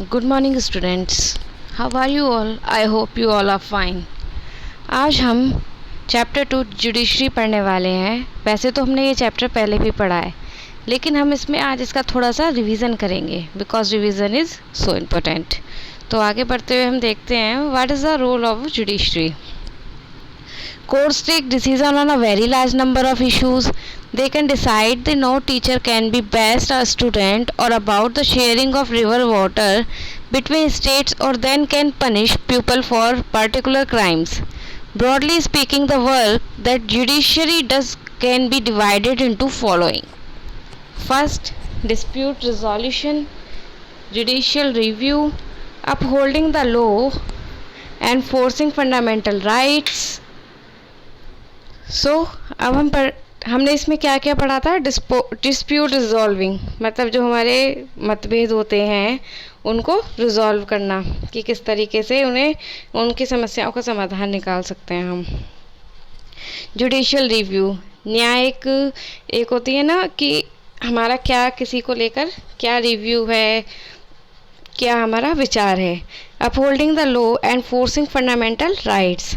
Good morning students. How are you all? I hope you all are fine. आज हम chapter 2 judiciary पढ़ने वाले हैं। वैसे तो हमने ये चैप्टर पहले भी पढ़ा है, लेकिन हम इसमें आज इसका थोड़ा सा रिवीजन करेंगे because revision is so important. तो आगे बढ़ते हुए हम देखते हैं what is the role of judiciary. Courts take decision on a very large number of issues. They can decide that no teacher can be best a student or about the sharing of river water between states or then can punish pupil for particular crimes. Broadly speaking, the work that judiciary does can be divided into following. First, dispute resolution, judicial review, upholding the law, enforcing fundamental rights. अब हमने इसमें क्या क्या पढ़ा था। Dispute resolving मतलब जो हमारे मतभेद होते हैं उनको रिजॉल्व करना, कि किस तरीके से उनकी समस्याओं का समाधान निकाल सकते हैं हम। जुडिशियल रिव्यू न्यायिक एक होती है ना कि हमारा क्या किसी को लेकर क्या रिव्यू है, क्या हमारा विचार है। Upholding the law and forcing fundamental rights.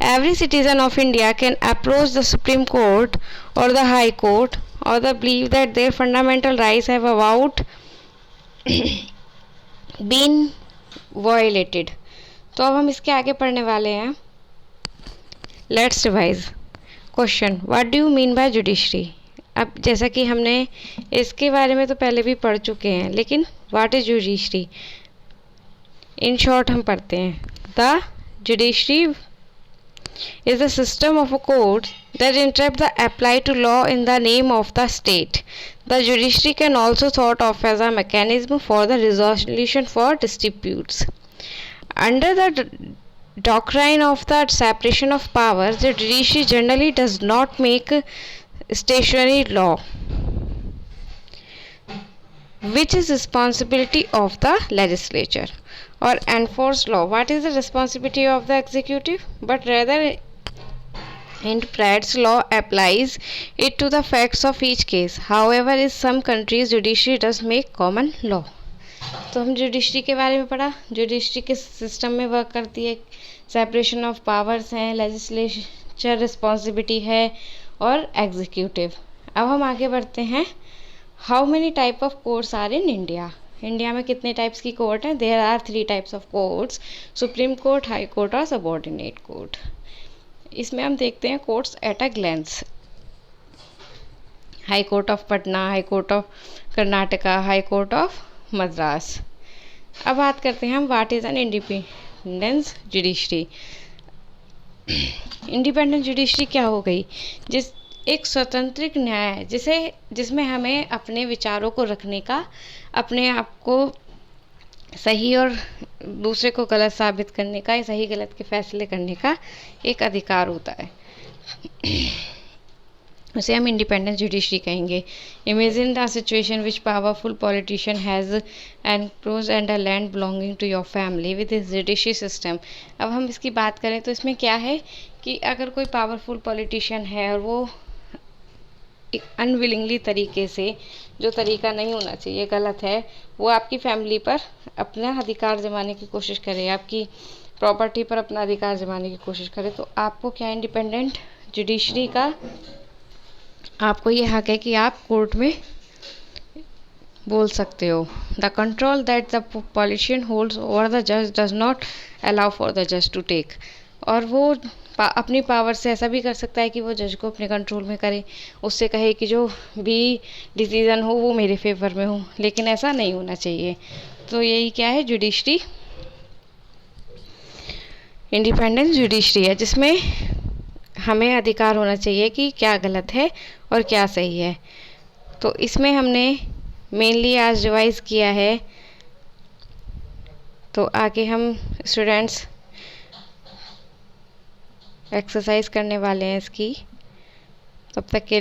Every citizen of India can approach the Supreme Court or the High Court or the belief that their fundamental rights have about been violated. तो अब हम इसके आगे पढ़ने वाले हैं। Let's revise. Question: What do you mean by judiciary? अब जैसा कि हमने इसके बारे में तो पहले भी पढ़ चुके हैं, लेकिन what is judiciary? In short हम पढ़ते हैं। The judiciary is the system of a court that interprets the applied to law in the name of the state. The judiciary can also thought of as a mechanism for the resolution for disputes. Under the doctrine of the separation of powers, the judiciary generally does not make statutory law, which is responsibility of the legislature, or enforce law, what is the responsibility of the executive, but rather interprets law, applies it to the facts of each case. However, in some countries judiciary does make common law. तो हम judiciary के बारे में पढ़ा। Judiciary किस system में work करती है, सेपरेशन ऑफ पावर्स हैं, लेजिस्लेचर रिस्पॉन्सिबिलिटी है और एग्जीक्यूटिव। अब हम आगे बढ़ते हैं। How many type of courts are in India? India में कितने टाइप्स की कोर्ट हैं? There are 3 types of courts, supreme court, high court और सबऑर्डिनेट कोर्ट। इसमें हम देखते हैं courts at a glance. High court of Patna, high court of Karnataka, high court of Madras. अब बात करते हैं हम what is an independence judiciary. Independent judiciary क्या हो गई? एक स्वतंत्र न्याय जिसमें हमें अपने विचारों को रखने का, अपने आप को सही और दूसरे को गलत साबित करने का, सही गलत के फैसले करने का एक अधिकार होता है, उसे हम इंडिपेंडेंट जुडिशरी कहेंगे। Imagine the situation which powerful politician has encroach and a land belonging to your family with his judiciary system. अब हम इसकी बात करें तो इसमें क्या है कि अगर कोई पावरफुल पॉलिटिशियन है और वो अनविलिंगली तरीके से, जो तरीका नहीं होना चाहिए, गलत है, वो आपकी फैमिली पर अपना अधिकार जमाने की कोशिश करे, आपकी प्रॉपर्टी पर अपना अधिकार जमाने की कोशिश करे, तो आपको क्या इंडिपेंडेंट जुडिशरी का आपको ये हक है कि आप कोर्ट में बोल सकते हो। The control that the politician holds over the जज does not allow for the जज टू टेक। और वो अपनी पावर से ऐसा भी कर सकता है कि वो जज को अपने कंट्रोल में करे, उससे कहे कि जो भी डिसीज़न हो वो मेरे फेवर में हो, लेकिन ऐसा नहीं होना चाहिए। तो यही क्या है, जुडिशरी इंडिपेंडेंट जुडिशरी है, जिसमें हमें अधिकार होना चाहिए कि क्या गलत है और क्या सही है। तो इसमें हमने मेनली आज रिवाइज किया है। तो आगे हम स्टूडेंट्स एक्सरसाइज करने वाले हैं इसकी। तब तक के